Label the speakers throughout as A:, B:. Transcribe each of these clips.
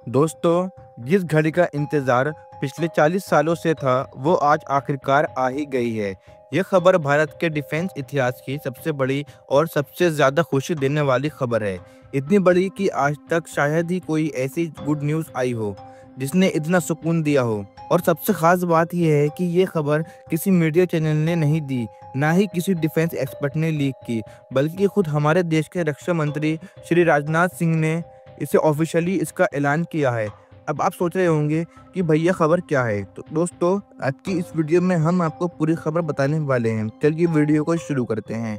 A: दोस्तों, जिस घड़ी का इंतज़ार पिछले 40 सालों से था, वो आज आखिरकार आ ही गई है। ये खबर भारत के डिफेंस इतिहास की सबसे बड़ी और सबसे ज़्यादा खुशी देने वाली खबर है। इतनी बड़ी कि आज तक शायद ही कोई ऐसी गुड न्यूज़ आई हो, जिसने इतना सुकून दिया हो। और सबसे ख़ास बात यह है कि ये खबर किसी मीडिया चैनल ने नहीं दी, ना ही किसी डिफेंस एक्सपर्ट ने लीक की, बल्कि खुद हमारे देश के रक्षा मंत्री श्री राजनाथ सिंह ने इसे ऑफिशियली इसका ऐलान किया है। अब आप सोच रहे होंगे कि भैया खबर क्या है? तो दोस्तों, आज की इस वीडियो में हम आपको पूरी खबर बताने वाले हैं। चलिए वीडियो को शुरू करते हैं।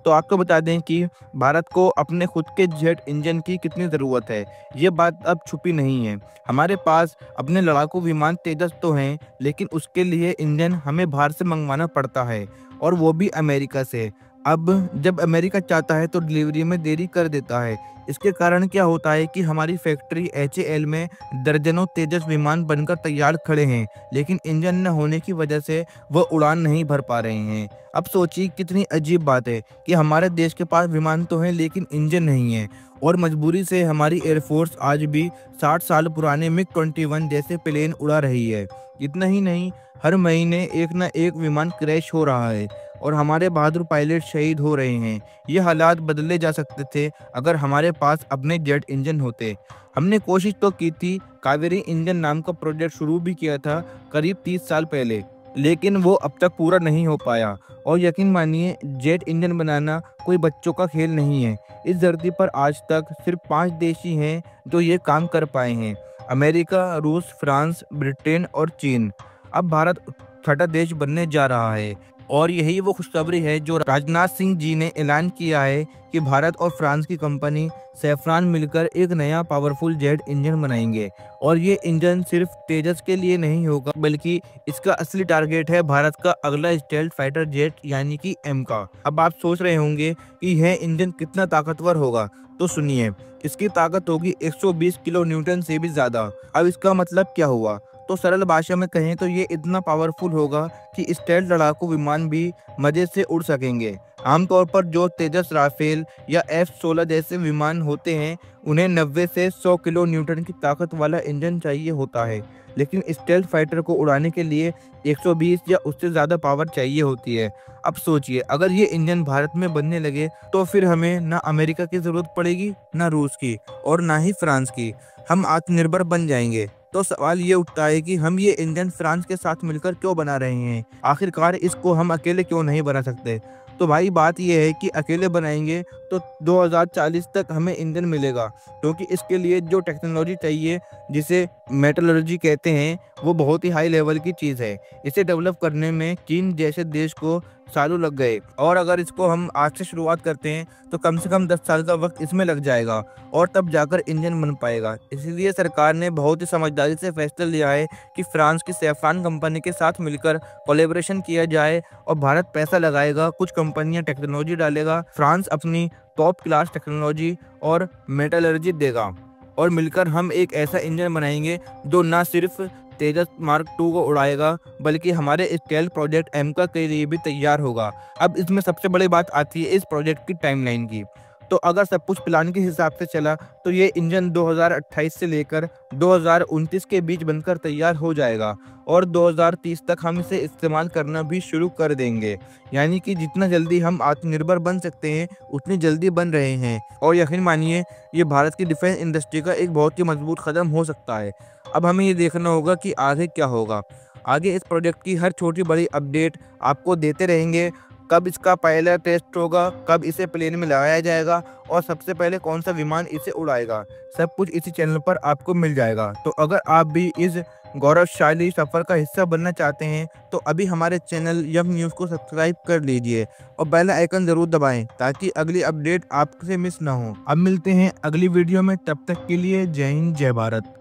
A: तो आपको बता दें कि भारत को अपने खुद के जेट इंजन की कितनी ज़रूरत है, ये बात अब छुपी नहीं है। हमारे पास अपने लड़ाकू विमान तेजस तो हैं, लेकिन उसके लिए इंजन हमें बाहर से मंगवाना पड़ता है, और वो भी अमेरिका से। अब जब अमेरिका चाहता है तो डिलीवरी में देरी कर देता है। इसके कारण क्या होता है कि हमारी फैक्ट्री एचएएल में दर्जनों तेजस विमान बनकर तैयार खड़े हैं, लेकिन इंजन न होने की वजह से वह उड़ान नहीं भर पा रहे हैं। अब सोचिए कितनी अजीब बात है कि हमारे देश के पास विमान तो हैं, लेकिन इंजन नहीं है, और मजबूरी से हमारी एयरफोर्स आज भी 60 साल पुराने मिग 21 जैसे प्लेन उड़ा रही है। इतना ही नहीं, हर महीने एक न एक विमान क्रैश हो रहा है और हमारे बहादुर पायलट शहीद हो रहे हैं। ये हालात बदले जा सकते थे अगर हमारे पास अपने जेट इंजन होते। हमने कोशिश तो की थी, कावेरी इंजन नाम का प्रोजेक्ट शुरू भी किया था करीब 30 साल पहले, लेकिन वो अब तक पूरा नहीं हो पाया। और यकीन मानिए, जेट इंजन बनाना कोई बच्चों का खेल नहीं है। इस धरती पर आज तक सिर्फ 5 देश ही हैं जो ये काम कर पाए हैं: अमेरिका, रूस, फ्रांस, ब्रिटेन और चीन। अब भारत छठा देश बनने जा रहा है, और यही वो खुशखबरी है जो राजनाथ सिंह जी ने ऐलान किया है कि भारत और फ्रांस की कंपनी सैफरान मिलकर एक नया पावरफुल जेट इंजन बनाएंगे। और ये इंजन सिर्फ तेजस के लिए नहीं होगा, बल्कि इसका असली टारगेट है भारत का अगला स्टेल्थ फाइटर जेट यानी कि एम का। अब आप सोच रहे होंगे कि यह इंजन कितना ताकतवर होगा, तो सुनिए, इसकी ताकत होगी 120 किलो न्यूटन से भी ज़्यादा। अब इसका मतलब क्या हुआ? तो सरल भाषा में कहें तो ये इतना पावरफुल होगा कि स्टेल्थ लड़ाकू विमान भी मज़े से उड़ सकेंगे। आमतौर पर जो तेजस, राफेल या F-16 जैसे विमान होते हैं, उन्हें 90 से 100 किलो न्यूटन की ताकत वाला इंजन चाहिए होता है, लेकिन स्टेल्थ फाइटर को उड़ाने के लिए 120 या उससे ज़्यादा पावर चाहिए होती है। अब सोचिए, अगर ये इंजन भारत में बनने लगे तो फिर हमें ना अमेरिका की ज़रूरत पड़ेगी, ना रूस की, और ना ही फ्रांस की। हम आत्मनिर्भर बन जाएंगे। तो सवाल ये उठता है कि हम ये इंजन फ्रांस के साथ मिलकर क्यों बना रहे हैं? आखिरकार इसको हम अकेले क्यों नहीं बना सकते? तो भाई, बात ये है कि अकेले बनाएंगे तो 2040 तक हमें इंजन मिलेगा, क्योंकि इसके लिए जो टेक्नोलॉजी चाहिए, जिसे मेटलर्जी कहते हैं, वो बहुत ही हाई लेवल की चीज़ है। इसे डेवलप करने में चीन जैसे देश को सालों लग गए, और अगर इसको हम आज से शुरुआत करते हैं तो कम से कम 10 साल का वक्त इसमें लग जाएगा, और तब जाकर इंजन बन पाएगा। इसीलिए सरकार ने बहुत ही समझदारी से फैसला लिया है कि फ्रांस की सैफरान कंपनी के साथ मिलकर कोलैबोरेशन किया जाए, और भारत पैसा लगाएगा, कुछ कंपनियां टेक्नोलॉजी डालेगा, फ्रांस अपनी टॉप क्लास टेक्नोलॉजी और मेटलर्जी देगा, और मिलकर हम एक ऐसा इंजन बनाएंगे जो न सिर्फ तेजस मार्क 2 को उड़ाएगा, बल्कि हमारे स्टेल्थ प्रोजेक्ट एम का के लिए भी तैयार होगा। अब इसमें सबसे बड़ी बात आती है इस प्रोजेक्ट की टाइमलाइन की। तो अगर सब कुछ प्लान के हिसाब से चला तो ये इंजन 2028 से लेकर 2029 के बीच बनकर तैयार हो जाएगा, और 2030 तक हम इसे इस्तेमाल करना भी शुरू कर देंगे। यानी कि जितना जल्दी हम आत्मनिर्भर बन सकते हैं, उतनी जल्दी बन रहे हैं। और यकीन मानिए, ये भारत की डिफेंस इंडस्ट्री का एक बहुत ही मजबूत कदम हो सकता है। अब हमें ये देखना होगा कि आगे क्या होगा। आगे इस प्रोजेक्ट की हर छोटी बड़ी अपडेट आपको देते रहेंगे। कब इसका पहला टेस्ट होगा, कब इसे प्लेन में लगाया जाएगा, और सबसे पहले कौन सा विमान इसे उड़ाएगा, सब कुछ इसी चैनल पर आपको मिल जाएगा। तो अगर आप भी इस गौरवशाली सफ़र का हिस्सा बनना चाहते हैं तो अभी हमारे चैनल यम न्यूज़ को सब्सक्राइब कर लीजिए, और बेल आइकन ज़रूर दबाएं ताकि अगली अपडेट आपसे मिस ना हो। अब मिलते हैं अगली वीडियो में, तब तक के लिए जय हिंद, जय भारत।